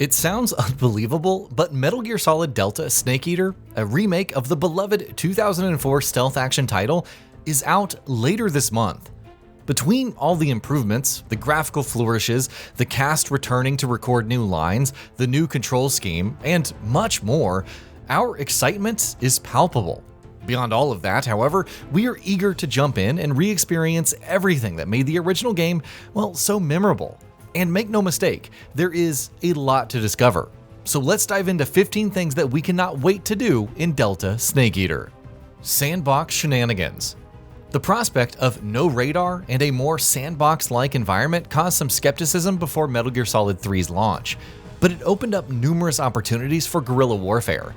It sounds unbelievable, but Metal Gear Solid Delta Snake Eater, a remake of the beloved 2004 stealth action title, is out later this month. Between all the improvements, the graphical flourishes, the cast returning to record new lines, the new control scheme, and much more, our excitement is palpable. Beyond all of that, however, we are eager to jump in and re-experience everything that made the original game, well, so memorable. And make no mistake, there is a lot to discover. So let's dive into 15 things that we cannot wait to do in Delta Snake Eater. Sandbox shenanigans. The prospect of no radar and a more sandbox-like environment caused some skepticism before Metal Gear Solid 3's launch, but it opened up numerous opportunities for guerrilla warfare.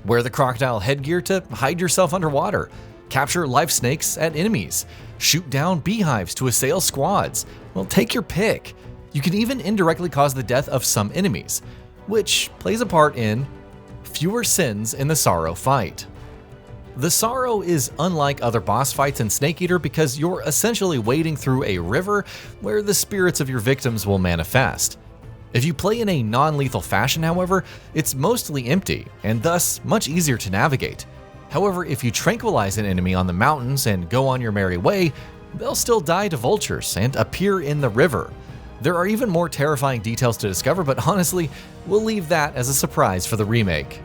Wear the crocodile headgear to hide yourself underwater, capture live snakes at enemies, shoot down beehives to assail squads. Well, take your pick. You can even indirectly cause the death of some enemies, which plays a part in fewer sins in the Sorrow fight. The Sorrow is unlike other boss fights in Snake Eater because you're essentially wading through a river where the spirits of your victims will manifest. If you play in a non-lethal fashion, however, it's mostly empty and thus much easier to navigate. However, if you tranquilize an enemy on the mountains and go on your merry way, they'll still die to vultures and appear in the river. There are even more terrifying details to discover, but honestly, we'll leave that as a surprise for the remake.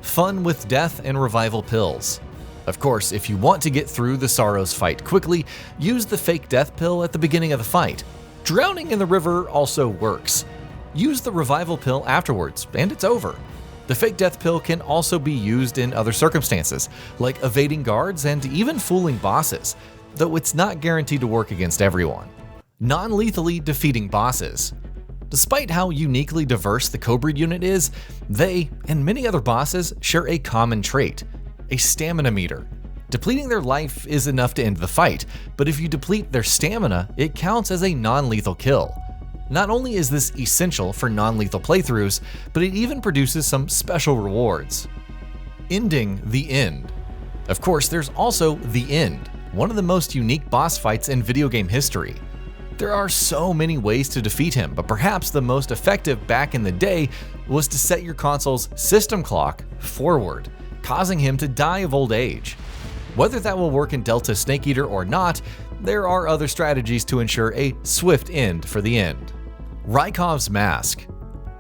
Fun with death and revival pills. Of course, if you want to get through the Sorrow's fight quickly, use the fake death pill at the beginning of the fight. Drowning in the river also works. Use the revival pill afterwards, and it's over. The fake death pill can also be used in other circumstances, like evading guards and even fooling bosses, though it's not guaranteed to work against everyone. Non-lethally defeating bosses. Despite how uniquely diverse the Cobra unit is, they, and many other bosses, share a common trait: a stamina meter. Depleting their life is enough to end the fight, but if you deplete their stamina, it counts as a non-lethal kill. Not only is this essential for non-lethal playthroughs, but it even produces some special rewards. Ending the End. Of course, there's also the End, one of the most unique boss fights in video game history. There are so many ways to defeat him, but perhaps the most effective back in the day was to set your console's system clock forward, causing him to die of old age. Whether that will work in Delta Snake Eater or not, there are other strategies to ensure a swift end for the end. Reichovs mask.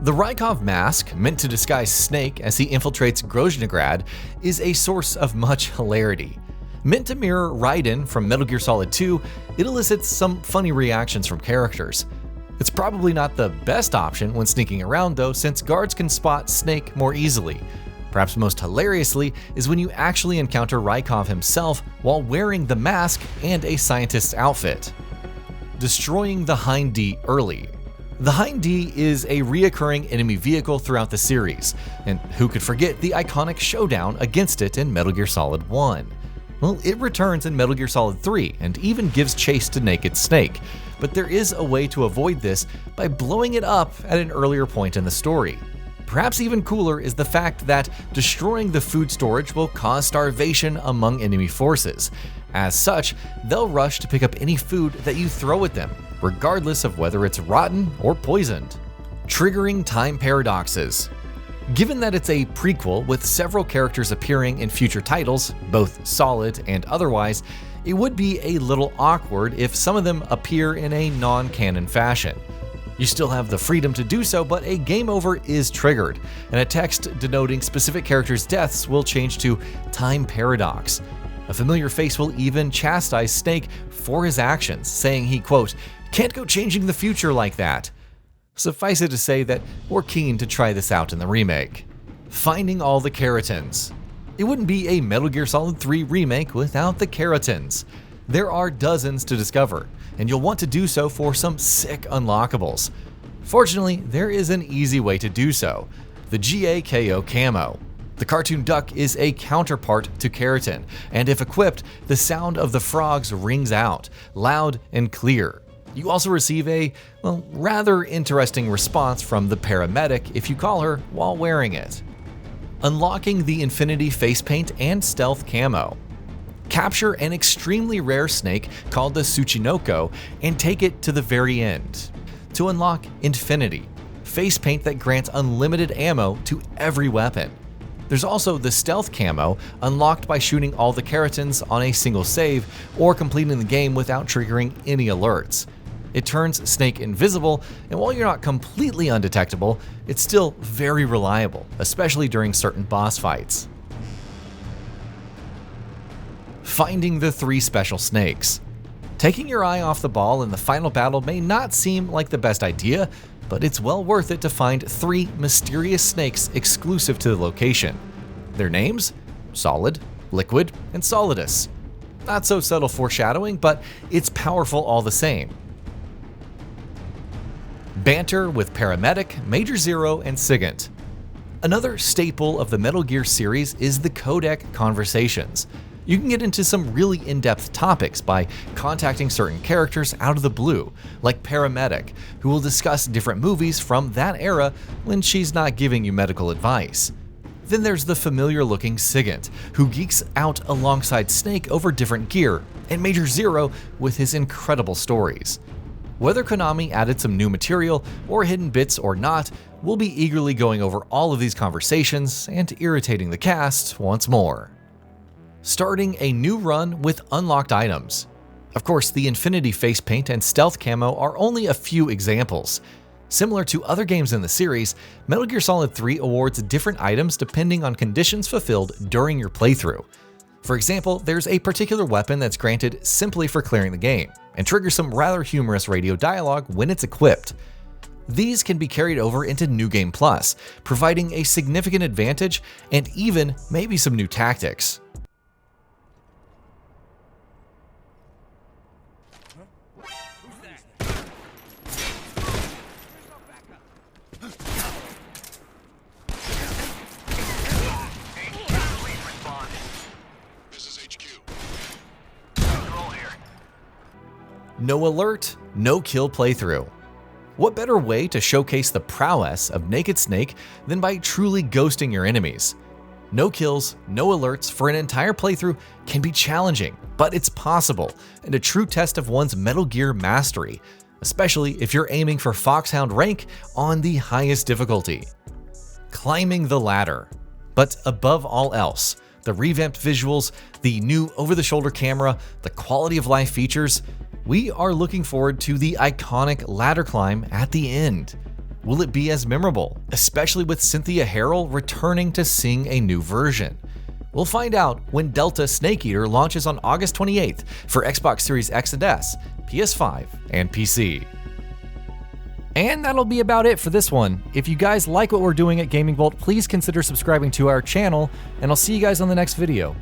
The Reichov mask, meant to disguise Snake as he infiltrates Groznygrad, is a source of much hilarity. Meant to mirror Raiden from Metal Gear Solid 2, it elicits some funny reactions from characters. It's probably not the best option when sneaking around though, since guards can spot Snake more easily. Perhaps most hilariously is when you actually encounter Reichov himself while wearing the mask and a scientist's outfit. Destroying the Hind early. The Hind is a reoccurring enemy vehicle throughout the series, and who could forget the iconic showdown against it in Metal Gear Solid 1? Well, it returns in Metal Gear Solid 3 and even gives chase to Naked Snake, but there is a way to avoid this by blowing it up at an earlier point in the story. Perhaps even cooler is the fact that destroying the food storage will cause starvation among enemy forces. As such, they'll rush to pick up any food that you throw at them, regardless of whether it's rotten or poisoned. Triggering time paradoxes. Given that it's a prequel with several characters appearing in future titles, both solid and otherwise, it would be a little awkward if some of them appear in a non-canon fashion. You still have the freedom to do so, but a game over is triggered, and a text denoting specific characters' deaths will change to Time Paradox. A familiar face will even chastise Snake for his actions, saying he, quote, "can't go changing the future like that." Suffice it to say that we're keen to try this out in the remake. Finding all the Keratins. It wouldn't be a Metal Gear Solid 3 remake without the Keratins. There are dozens to discover, and you'll want to do so for some sick unlockables. Fortunately, there is an easy way to do so: the GAKO Camo. The cartoon duck is a counterpart to Keratin, and if equipped, the sound of the frogs rings out, loud and clear. You also receive a, rather interesting response from the paramedic if you call her while wearing it. Unlocking the Infinity face paint and stealth camo. Capture an extremely rare snake called the Tsuchinoko and take it to the very end. To unlock Infinity, face paint that grants unlimited ammo to every weapon. There's also the stealth camo, unlocked by shooting all the Keratins on a single save or completing the game without triggering any alerts. It turns Snake invisible, and while you're not completely undetectable, it's still very reliable, especially during certain boss fights. Finding the 3 special snakes. Taking your eye off the ball in the final battle may not seem like the best idea, but it's well worth it to find 3 mysterious snakes exclusive to the location. Their names? Solid, Liquid, and Solidus. Not so subtle foreshadowing, but it's powerful all the same. Banter with Paramedic, Major Zero, and Sigint. Another staple of the Metal Gear series is the Codec Conversations. You can get into some really in-depth topics by contacting certain characters out of the blue, like Paramedic, who will discuss different movies from that era when she's not giving you medical advice. Then there's the familiar-looking Sigint, who geeks out alongside Snake over different gear, and Major Zero with his incredible stories. Whether Konami added some new material or hidden bits or not, we'll be eagerly going over all of these conversations and irritating the cast once more. Starting a new run with unlocked items. Of course, the Infinity face paint and stealth camo are only a few examples. Similar to other games in the series, Metal Gear Solid 3 awards different items depending on conditions fulfilled during your playthrough. For example, there's a particular weapon that's granted simply for clearing the game, and triggers some rather humorous radio dialogue when it's equipped. These can be carried over into New Game Plus, providing a significant advantage and even maybe some new tactics. No alert, no kill playthrough. What better way to showcase the prowess of Naked Snake than by truly ghosting your enemies? No kills, no alerts for an entire playthrough can be challenging, but it's possible, and a true test of one's Metal Gear mastery, especially if you're aiming for Foxhound rank on the highest difficulty. Climbing the ladder. But above all else, the revamped visuals, the new over-the-shoulder camera, the quality of life features, we are looking forward to the iconic ladder climb at the end. Will it be as memorable, especially with Cynthia Harrell returning to sing a new version? We'll find out when Delta Snake Eater launches on August 28th for Xbox Series X and S, PS5, and PC. And that'll be about it for this one. If you guys like what we're doing at GamingBolt, please consider subscribing to our channel, and I'll see you guys on the next video.